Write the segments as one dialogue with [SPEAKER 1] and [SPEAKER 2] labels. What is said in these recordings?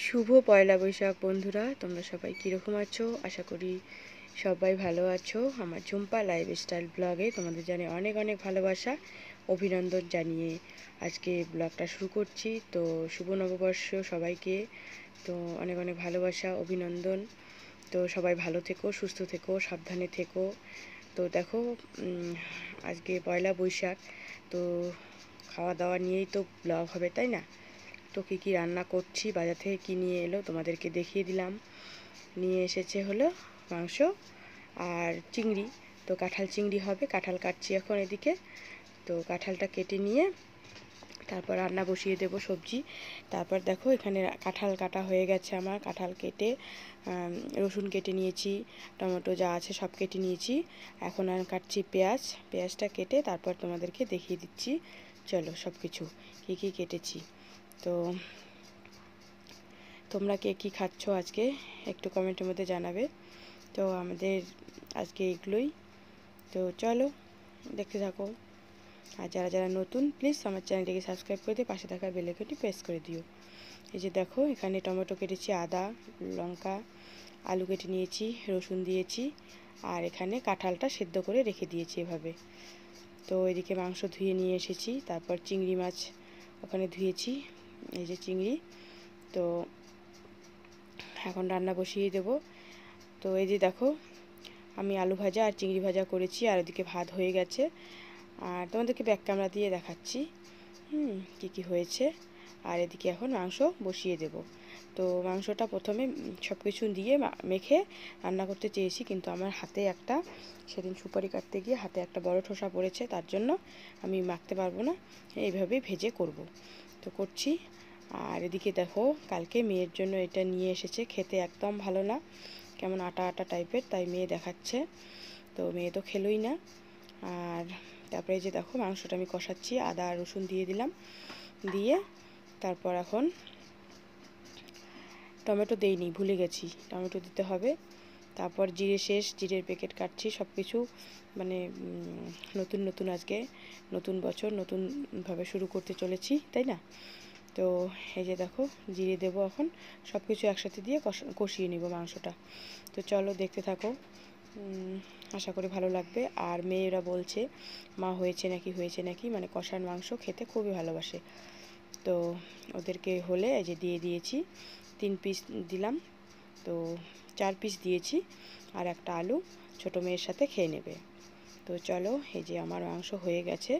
[SPEAKER 1] শুভ পয়লা বৈশাখ বন্ধুরা, তোমরা সবাই কীরকম আছো? আশা করি সবাই ভালো আছো। আমার ঝুম্পা লাইফস্টাইল ব্লগে তোমাদের জানিয়ে অনেক অনেক ভালোবাসা, অভিনন্দন জানিয়ে আজকে ব্লগটা শুরু করছি। তো শুভ নববর্ষ সবাইকে, তো অনেক অনেক ভালোবাসা, অভিনন্দন। তো সবাই ভালো থেকো, সুস্থ থেকো, সাবধানে থেকো। তো দেখো আজকে পয়লা বৈশাখ, তো খাওয়া দাওয়া নিয়েই তো ব্লগ হবে, তাই না? তো কী কী রান্না করছি, বাজার থেকে কী নিয়ে এলো তোমাদেরকে দেখিয়ে দিলাম। নিয়ে এসেছে হলো মাংস আর চিংড়ি। তো কাঁঠাল চিংড়ি হবে, কাঁঠাল কাটছি এখন এদিকে। তো কাঁঠালটা কেটে নিয়ে তারপর রান্না বসিয়ে দেব সবজি। তারপর দেখো এখানে কাঁঠাল কাটা হয়ে গেছে আমার, কাঁঠাল কেটে রসুন কেটে নিয়েছি, টমেটো যা আছে সব কেটে নিয়েছি। এখন আর কাটছি পেঁয়াজটা কেটে তারপর তোমাদেরকে দেখিয়ে দিচ্ছি। চলো সব কিছু কী কী কেটেছি। তো তোমরা কে কী খাচ্ছ আজকে একটু কমেন্টের মধ্যে জানাবে। তো আমাদের আজকে এগুলোই। তো চলো দেখতে থাকো। আর যারা যারা নতুন, প্লিজ আমার চ্যানেলটিকে সাবস্ক্রাইব করে দিয়ে পাশে থাকা বেল আইকনটি প্রেস করে দিও। এই যে দেখো এখানে টমেটো কেটেছি, আদা, লঙ্কা, আলু কেটে নিয়েছি, রসুন দিয়েছি, আর এখানে কাঁঠালটা সেদ্ধ করে রেখে দিয়েছি এভাবে। তো এদিকে মাংস ধুয়ে নিয়ে এসেছি, তারপর চিংড়ি মাছ ওখানে ধুয়েছি, এই যে চিংড়ি। তো এখন রান্না বসিয়ে দেব। তো এই যে দেখো আমি আলু ভাজা আর চিংড়ি ভাজা করেছি, আর ওদিকে ভাত হয়ে গেছে। আর তোমাদেরকে ব্যাক ক্যামেরা দিয়ে দেখাচ্ছি কী কী হয়েছে। আর এদিকে এখন মাংস বসিয়ে দেব। তো মাংসটা প্রথমে সব কিছু দিয়ে মেখে রান্না করতে চেয়েছি, কিন্তু আমার হাতে একটা সেদিন সুপারি কাটতে গিয়ে হাতে একটা বড় ঠোসা পড়েছে, তার জন্য আমি মাখতে পারবো না, এইভাবেই ভেজে করব। তো করছি। আর এদিকে দেখো কালকে মেয়ের জন্য এটা নিয়ে এসেছে, খেতে একদম ভালো না, কেমন আটা আটা টাইপের, তাই মেয়ে দেখাচ্ছে। তো মেয়ে তো খেলোই না। আর তারপরে যে দেখো মাংসটা আমি কষাচ্ছি, আদা রসুন দিয়ে দিলাম, দিয়ে তারপর এখন টমেটো দেইনি, ভুলে গেছি, টমেটো দিতে হবে। তারপর জিরে শেষ, জিরের প্যাকেট কাটছি, সব কিছু মানে নতুন নতুন আজকে নতুন বছর নতুনভাবে শুরু করতে চলেছি, তাই না? তো এই যে দেখো জিরে দেবো এখন, সব কিছু একসাথে দিয়ে কষিয়ে নিব মাংসটা। তো চলো দেখতে থাকো, আশা করি ভালো লাগবে। আর মেয়েরা বলছে মা হয়েছে নাকি, মানে কষার মাংস খেতে খুবই ভালোবাসে। তো ওদেরকে হলে এই যে দিয়ে দিয়েছি, 3 পিস দিলাম, তো 4 পিস দিয়েছি, আর একটা আলু ছোটো মেয়ের সাথে খেয়ে নেবে। তো চলো এই যে আমার মাংস হয়ে গেছে,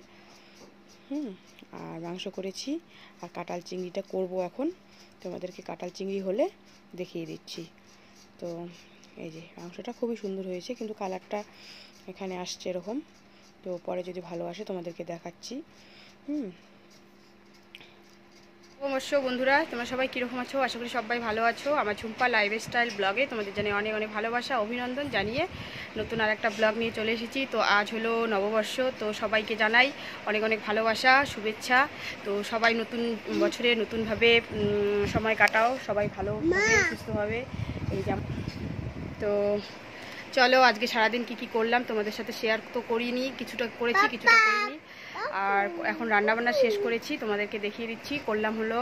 [SPEAKER 1] আর মাংস করেছি, আর কাঁঠাল চিংড়িটা করব এখন, তোমাদেরকে কাঁঠাল চিংড়ি হলে দেখিয়ে দিচ্ছি। তো এই যে মাংসটা খুবই সুন্দর হয়েছে, কিন্তু কালারটা এখানে আসছে এরকম। তো পরে যদি ভালো আসে তোমাদেরকে দেখাচ্ছি। নমস্য বন্ধুরা, তোমরা সবাই কীরকম আছো? আশা করি সবাই ভালো আছো। আমার ঝুম্পা লাইফস্টাইল ব্লগে তোমাদের জানিয়ে অনেক অনেক ভালোবাসা, অভিনন্দন জানিয়ে নতুন আর একটা ব্লগ নিয়ে চলে এসেছি। তো আজ হলো নববর্ষ, তো সবাইকে জানাই অনেক অনেক ভালোবাসা, শুভেচ্ছা। তো সবাই নতুন বছরে নতুনভাবে সময় কাটাও, সবাই ভালোভাবে সুস্থভাবে। এই যে তো চলো আজকে সারাদিন কি করলাম তোমাদের সাথে শেয়ার তো করিনি, কিছুটা করেছি কিছুটা করিনি। আর এখন রান্নাবান্না শেষ করেছি, তোমাদেরকে দেখিয়ে দিচ্ছি। করলাম হলো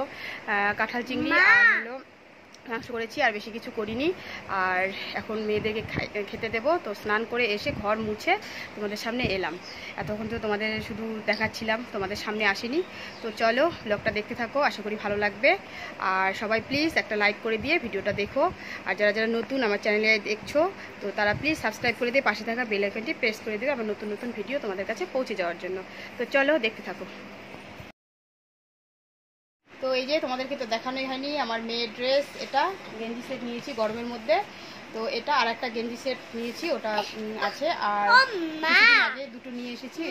[SPEAKER 1] কাঁঠাল চিংড়ি, আর হলো মাংস করেছি, আর বেশি কিছু করিনি। আর এখন মেয়েদেরকে খেতে দেবো। তো স্নান করে এসে ঘর মুছে তোমাদের সামনে এলাম। এতক্ষণ তো তোমাদের শুধু দেখাচ্ছিলাম, তোমাদের সামনে আসিনি। তো চলো ব্লগটা দেখতে থাকো, আশা করি ভালো লাগবে। আর সবাই প্লিজ একটা লাইক করে দিয়ে ভিডিওটা দেখো। আর যারা যারা নতুন আমার চ্যানেলে দেখছো, তো তারা প্লিজ সাবস্ক্রাইব করে দিয়ে পাশে থাকা বেল আইকনটি প্রেস করে দেবে আমার নতুন নতুন ভিডিও তোমাদের কাছে পৌঁছে যাওয়ার জন্য। তো চলো দেখতে থাকো। তো এই যে তোমাদেরকে তো দেখানোই হয়নি, আমার মেয়ের ড্রেস, এটা গেঞ্জি সেট নিয়েছি গরমের মধ্যে। তো এটা আর একটা গেঞ্জি সেট নিয়েছি, ওটা আছে। আর কিছুদিন আগে দুটো নিয়ে এসেছি,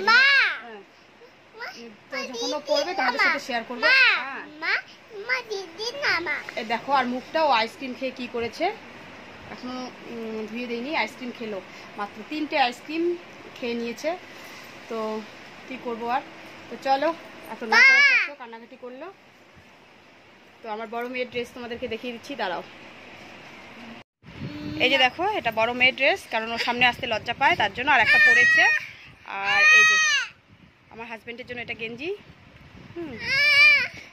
[SPEAKER 1] তো যখন ও পড়বে তোমাদের সাথে শেয়ার করবো। দেখো, আর মুখটাও আইসক্রিম খেয়ে কি করেছে, এখনো ধুয়ে দেয়নি, আইসক্রিম খেলো, মাত্র 3টে আইসক্রিম খেয়ে নিয়েছে। তো কি করবো আর। তো চলো, এত না করে কান্নাকাটি করলো। তো আমার বড় মেয়ের ড্রেস তোমাদেরকে দেখিয়ে দিচ্ছি, দাঁড়াও। এই যে দেখো, এটা বড় মেয়ের ড্রেস, কারণ ওর সামনে আসতে লজ্জা পায় তার জন্য, আর একটা পরেছে। আর এই যে আমার হাজবেন্ডের জন্য এটা গেঞ্জি,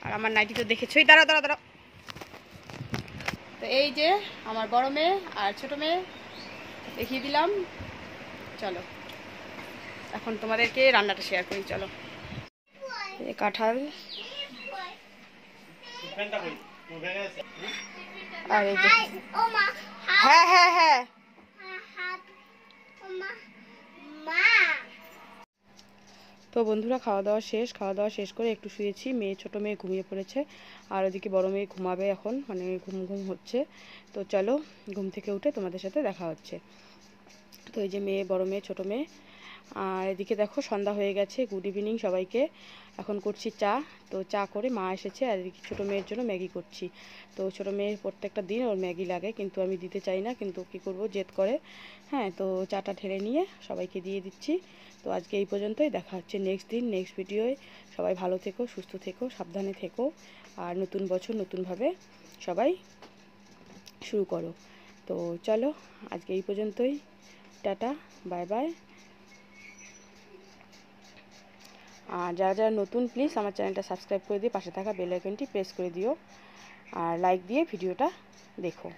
[SPEAKER 1] আর আমার নাইটি তো দেখেছোই। দাঁড়াও দাঁড়াও দাঁড়াও, তো এই যে আমার বড় মেয়ে আর ছোট মেয়ে দেখিয়ে দিলাম। চলো এখন তোমাদেরকে রান্নাটা শেয়ার করি। চলো, এই কাঁঠাল আর এই যে হ্যাঁ হ্যাঁ হ্যাঁ তো বন্ধুরা খাওয়া দাওয়া শেষ করে একটু শুয়েছি। ছোট মেয়ে ঘুমিয়ে পড়েছে আর ওদিকে বড় মেয়ে ঘুমাবে এখন, মানে ঘুম হচ্ছে। তো চলো ঘুম থেকে উঠে তোমাদের সাথে দেখা হচ্ছে। তো এই যে বড় মেয়ে ছোট মেয়ে, আর এদিকে দেখো সন্ধ্যা হয়ে গেছে। গুড ইভিনিং সবাইকে। এখন করছি চা। তো চা করে মা এসেছে আর এদিকে ছোটো মেয়ের জন্য ম্যাগি করছি। তো ছোটো মেয়ের প্রত্যেকটা দিন ওর ম্যাগি লাগে, কিন্তু আমি দিতে চাই না, কিন্তু কী করব, জেদ করে। হ্যাঁ, তো চাটা ঢেলে নিয়ে সবাইকে দিয়ে দিচ্ছি। তো আজকে এই পর্যন্তই, দেখা হচ্ছে নেক্সট দিন নেক্সট ভিডিওয়। সবাই ভালো থেকো, সুস্থ থেকো, সাবধানে থেকো, আর নতুন বছর নতুনভাবে সবাই শুরু করো। তো চলো আজকে এই পর্যন্তই, টাটা, বাই বাই। আর যারা নতুন প্লিজ আমার চ্যানেলটা সাবস্ক্রাইব করে দিয়ে পাশে থাকা বেল আইকনটি প্রেস করে দিও, আর লাইক দিয়ে ভিডিওটা দেখো।